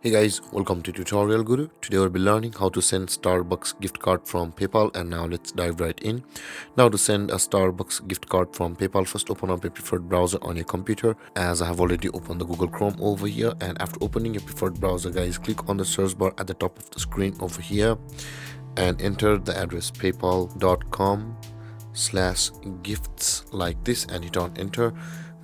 Hey guys, welcome to Tutorial Guru. Today we'll be learning how to send Starbucks gift card from PayPal, and now let's dive right in. Now to send a Starbucks gift card from PayPal, first open up your preferred browser on your computer. As I have already opened the Google Chrome over here, and after opening your preferred browser guys, click on the search bar at the top of the screen over here and enter the address paypal.com/gifts like this and hit on enter.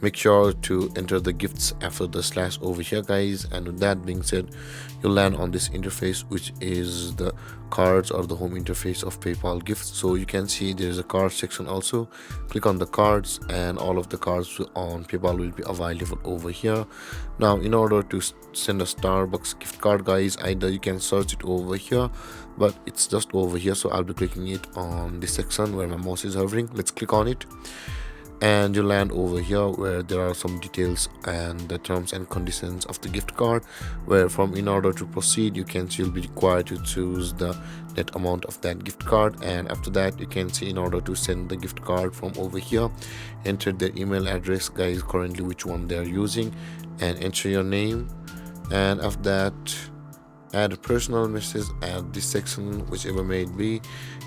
Make sure to enter the gifts after the slash over here guys, and with that being said, you'll land on this interface, which is the cards or the home interface of PayPal gifts. So you can see there's a card section also. Click on the cards and all of the cards on PayPal will be available over here. Now in order to send a Starbucks gift card guys, either you can search it over here, but it's just over here, so I'll be clicking it on this section where my mouse is hovering. Let's click on it and you land over here where there are some details and the terms and conditions of the gift card, where from in order to proceed you can see you'll be required to choose the net amount of that gift card, and after that you can see in order to send the gift card from over here, enter the email address guys currently which one they are using, and enter your name, and after that add a personal message at this section whichever may it be,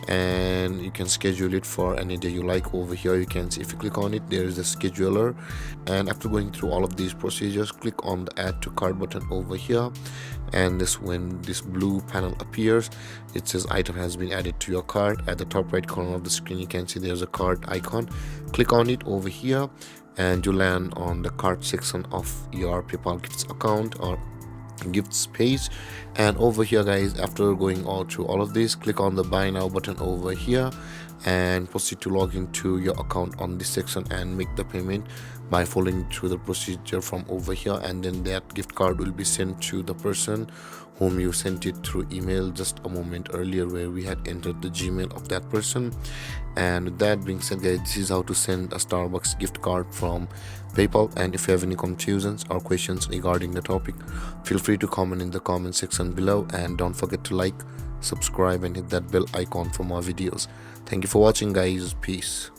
and you can schedule it for any day you like. Over here you can see if you click on it there is a scheduler, and after going through all of these procedures click on the add to cart button over here, and when this blue panel appears it says item has been added to your cart. At the top right corner of the screen you can see there's a cart icon. Click on it over here and you land on the cart section of your PayPal gifts account or gifts page, and over here guys, after going all through all of this, click on the buy now button over here and proceed to log into your account on this section and make the payment by following through the procedure from over here, and then that gift card will be sent to the person whom you sent it through email just a moment earlier, where we had entered the Gmail of that person. And with that being said guys, this is how to send a Starbucks gift card from PayPal, and if you have any confusions or questions regarding the topic, feel free to comment in the comment section below, and don't forget to like, subscribe and hit that bell icon for more videos. Thank you for watching guys. Peace.